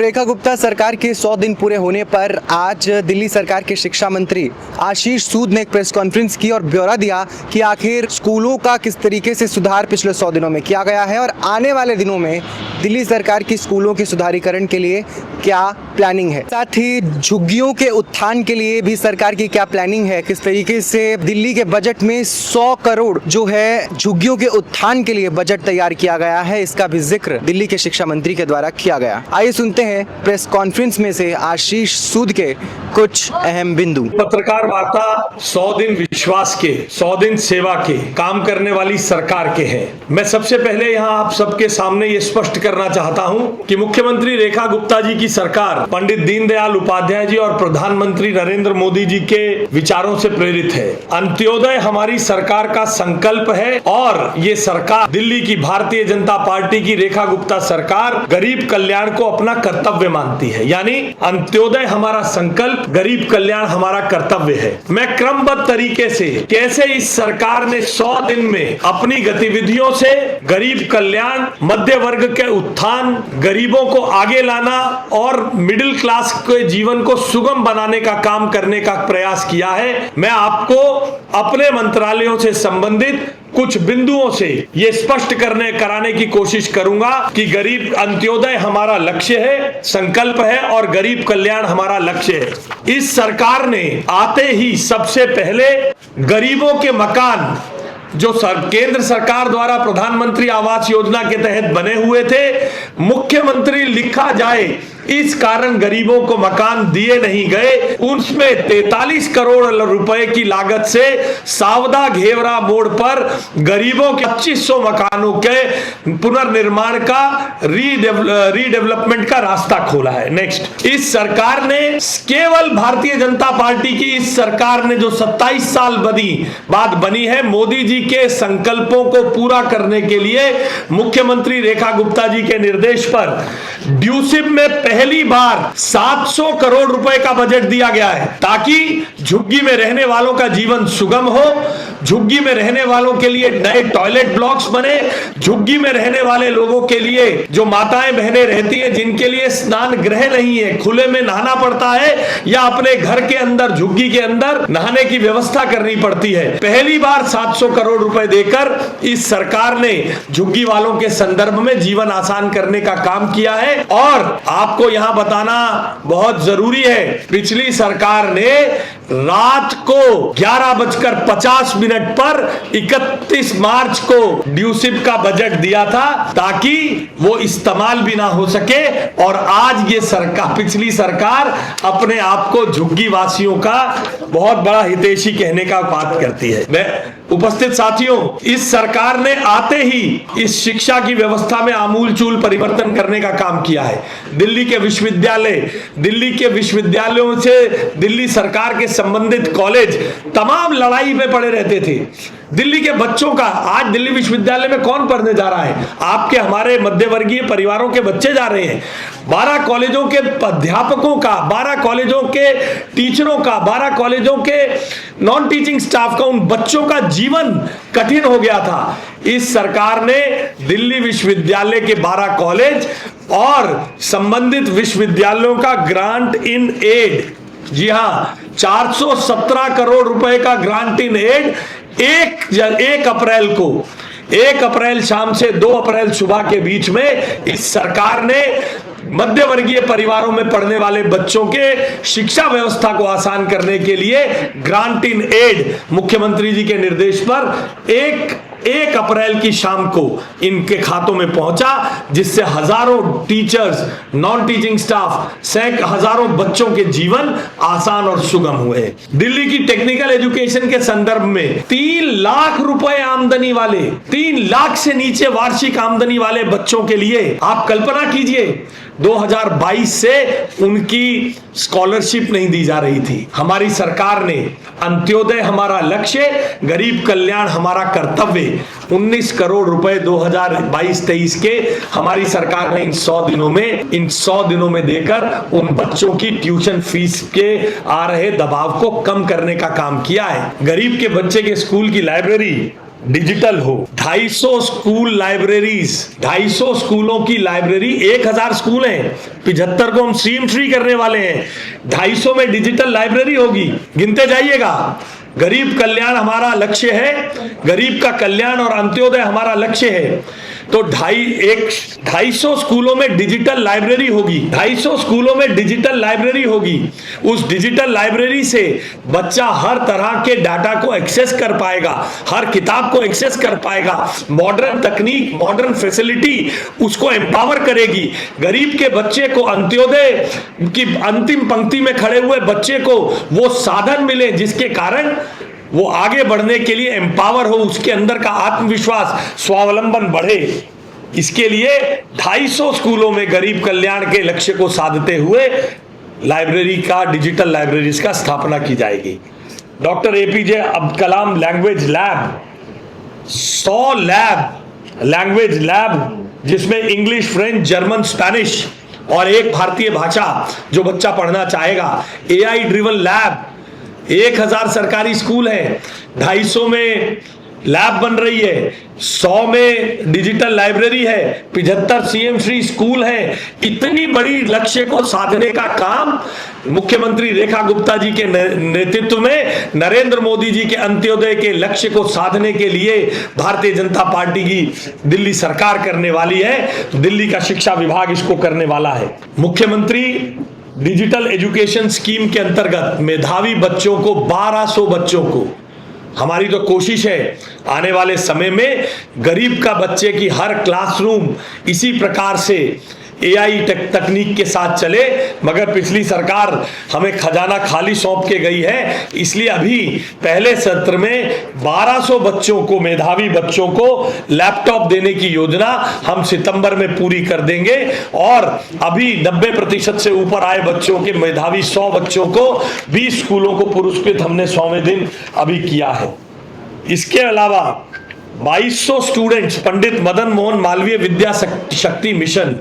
रेखा गुप्ता सरकार के 100 दिन पूरे होने पर आज दिल्ली सरकार के शिक्षा मंत्री आशीष सूद ने एक प्रेस कॉन्फ्रेंस की और ब्यौरा दिया कि आखिर स्कूलों का किस तरीके से सुधार पिछले 100 दिनों में किया गया है और आने वाले दिनों में दिल्ली सरकार की स्कूलों के सुधारीकरण के लिए क्या प्लानिंग है। साथ ही झुग्गियों के उत्थान के लिए भी सरकार की क्या प्लानिंग है, किस तरीके से दिल्ली के बजट में 100 करोड़ जो है झुग्गियों के उत्थान के लिए बजट तैयार किया गया है, इसका भी जिक्र दिल्ली के शिक्षा मंत्री के द्वारा किया गया। आइए सुनते हैं प्रेस कॉन्फ्रेंस में से आशीष सूद के कुछ अहम बिंदु। पत्रकार वार्ता 100 दिन विश्वास के, 100 दिन सेवा के, काम करने वाली सरकार के हैं। मैं सबसे पहले यहाँ आप सबके सामने ये स्पष्ट करना चाहता हूँ कि मुख्यमंत्री रेखा गुप्ता जी की सरकार पंडित दीनदयाल उपाध्याय जी और प्रधानमंत्री नरेंद्र मोदी जी के विचारों से प्रेरित है। अंत्योदय हमारी सरकार का संकल्प है और ये सरकार दिल्ली की भारतीय जनता पार्टी की रेखा गुप्ता सरकार गरीब कल्याण को अपना कर्तव्य मानती है। यानी अंत्योदय हमारा संकल्प, गरीब कल्याण हमारा कर्तव्य है। मैं क्रमबद्ध तरीके से कैसे इस सरकार ने 100 दिन में अपनी गतिविधियों से गरीब कल्याण, मध्य वर्ग के उत्थान, गरीबों को आगे लाना और मिडिल क्लास के जीवन को सुगम बनाने का काम करने का प्रयास किया है, मैं आपको अपने मंत्रालयों से संबंधित कुछ बिंदुओं से ये स्पष्ट कराने की कोशिश करूंगा कि गरीब अंत्योदय हमारा लक्ष्य है, संकल्प है और गरीब कल्याण हमारा लक्ष्य है। इस सरकार ने आते ही सबसे पहले गरीबों के मकान जो केंद्र सरकार द्वारा प्रधानमंत्री आवास योजना के तहत बने हुए थे, मुख्यमंत्री लिखा जाए इस कारण गरीबों को मकान दिए नहीं गए, उसमें 43 करोड़ रुपए की लागत से सावदा घेवरा मोड़ पर गरीबों के 2500 मकानों के पुनर्निर्माण का रीडेवलपमेंट का रास्ता खोला है। नेक्स्ट, इस सरकार ने केवल भारतीय जनता पार्टी की इस सरकार ने जो 27 साल बाद बनी है, मोदी जी के संकल्पों को पूरा करने के लिए मुख्यमंत्री रेखा गुप्ता जी के निर्देश पर ड्यूसिप में पहली बार 700 करोड़ रुपए का बजट दिया गया है ताकि झुग्गी में रहने वालों का जीवन सुगम हो, झुग्गी में रहने वालों के लिए नए टॉयलेट ब्लॉक्स बने, झुग्गी में रहने वाले लोगों के लिए जो माताएं बहनें रहती हैं जिनके लिए स्नान गृह नहीं है, खुले में नहाना पड़ता है या अपने घर के अंदर झुग्गी के अंदर नहाने की व्यवस्था करनी पड़ती है, पहली बार 700 करोड़ रुपए देकर इस सरकार ने झुग्गी वालों के संदर्भ में जीवन आसान करने का काम किया है। और आपको यहां बताना बहुत जरूरी है, पिछली सरकार ने रात को 11:50 पर 31 मार्च को ड्यूसिप का बजट दिया था ताकि वो इस्तेमाल भी ना हो सके और आज ये सरकार, पिछली सरकार अपने आप को झुग्गी वासियों का बहुत बड़ा हितैषी कहने का बात करती है। मैं उपस्थित साथियों, इस सरकार ने आते ही इस शिक्षा की व्यवस्था में आमूलचूल परिवर्तन करने का काम किया है। दिल्ली के विश्वविद्यालयों से दिल्ली सरकार के संबंधित कॉलेज तमाम लड़ाई में पड़े रहते थे। दिल्ली के बच्चों का आज दिल्ली विश्वविद्यालय में कौन पढ़ने जा रहा है? आपके हमारे मध्यवर्गीय परिवारों के बच्चे जा रहे हैं। 12 कॉलेजों के अध्यापकों का, 12 कॉलेजों के टीचरों का, 12 कॉलेजों के नॉन टीचिंग स्टाफ का, उन बच्चों का जीवन कठिन हो गया था। इस सरकार ने दिल्ली विश्वविद्यालय के 12 कॉलेज और संबंधित विश्वविद्यालयों का ग्रांट इन एड, जी हां, 417 करोड़ रुपए का ग्रांट इन एड 1 अप्रैल शाम से 2 अप्रैल सुबह के बीच में इस सरकार ने मध्य वर्गीय परिवारों में पढ़ने वाले बच्चों के शिक्षा व्यवस्था को आसान करने के लिए ग्रांट इन एड मुख्यमंत्री जी के निर्देश पर 1 अप्रैल की शाम को इनके खातों में पहुंचा, जिससे हजारों टीचर्स, नॉन टीचिंग स्टाफ, हजारों बच्चों के जीवन आसान और सुगम हुए। दिल्ली की टेक्निकल एजुकेशन के संदर्भ में 3 लाख रुपए आमदनी वाले, 3 लाख से नीचे वार्षिक आमदनी वाले बच्चों के लिए आप कल्पना कीजिए 2022 से उनकी स्कॉलरशिप नहीं दी जा रही थी। हमारी सरकार ने अंत्योदय हमारा लक्ष्य, गरीब कल्याण हमारा कर्तव्य, 19 करोड़ रुपए 2022-23 के हमारी सरकार ने इन 100 दिनों में देकर उन बच्चों की ट्यूशन फीस के आ रहे दबाव को कम करने का काम किया है। गरीब के बच्चे के स्कूल की लाइब्रेरी डिजिटल हो। 250 स्कूल लाइब्रेरीज, 250 स्कूलों की लाइब्रेरी, 1000 स्कूल हैं, 75 को हम स्ट्रीम फ्री करने वाले हैं, 250 में डिजिटल लाइब्रेरी होगी। गिनते जाइएगा। गरीब कल्याण हमारा लक्ष्य है, गरीब का कल्याण और अंत्योदय हमारा लक्ष्य है। तो 250 स्कूलों में डिजिटल लाइब्रेरी होगी, 250 स्कूलों में डिजिटल लाइब्रेरी होगी। उस डिजिटल लाइब्रेरी से बच्चा हर तरह के डाटा को एक्सेस कर पाएगा, हर किताब को एक्सेस कर पाएगा। मॉडर्न तकनीक, मॉडर्न फैसिलिटी उसको एम्पावर करेगी। गरीब के बच्चे को, अंत्योदय की अंतिम पंक्ति में खड़े हुए बच्चे को वो साधन मिले जिसके कारण वो आगे बढ़ने के लिए एम्पावर हो, उसके अंदर का आत्मविश्वास, स्वावलंबन बढ़े। इसके लिए 250 स्कूलों में गरीब कल्याण के लक्ष्य को साधते हुए लाइब्रेरी का, डिजिटल लाइब्रेरीज का स्थापना की जाएगी। Doctor APJ Abdul Kalam language lab, 100 language lab जिसमें इंग्लिश, फ्रेंच, जर्मन, स्पेनिश और एक भारतीय भाषा जो बच्चा पढ़ना चाहेगा। एआई ड्रिवन लैब, 1000 सरकारी स्कूल हैं, 250 में लैब बन रही है, 100 में डिजिटल लाइब्रेरी है, 75 सीएम श्री स्कूल है। इतनी बड़ी लक्ष्य को साधने का काम मुख्यमंत्री रेखा गुप्ता जी के नेतृत्व में, नरेंद्र मोदी जी के अंत्योदय के लक्ष्य को साधने के लिए भारतीय जनता पार्टी की दिल्ली सरकार करने वाली है। तो दिल्ली का शिक्षा विभाग इसको करने वाला है। मुख्यमंत्री डिजिटल एजुकेशन स्कीम के अंतर्गत मेधावी बच्चों को, 1200 बच्चों को, हमारी तो कोशिश है आने वाले समय में गरीब का बच्चे की हर क्लासरूम इसी प्रकार से एआई तकनीक के साथ चले। मगर पिछली सरकार हमें खजाना खाली सौंप के गई है, इसलिए अभी पहले सत्र में 1200 बच्चों को, मेधावी बच्चों को लैपटॉप देने की योजना हम सितंबर में पूरी कर देंगे। और अभी 90% से ऊपर आए बच्चों के, मेधावी 100 बच्चों को 20 स्कूलों को पुरस्कृत हमने 100वें दिन अभी किया है। इसके अलावा 2200 स्टूडेंट्स पंडित मदन मोहन मालवीय विद्या शक्ति मिशन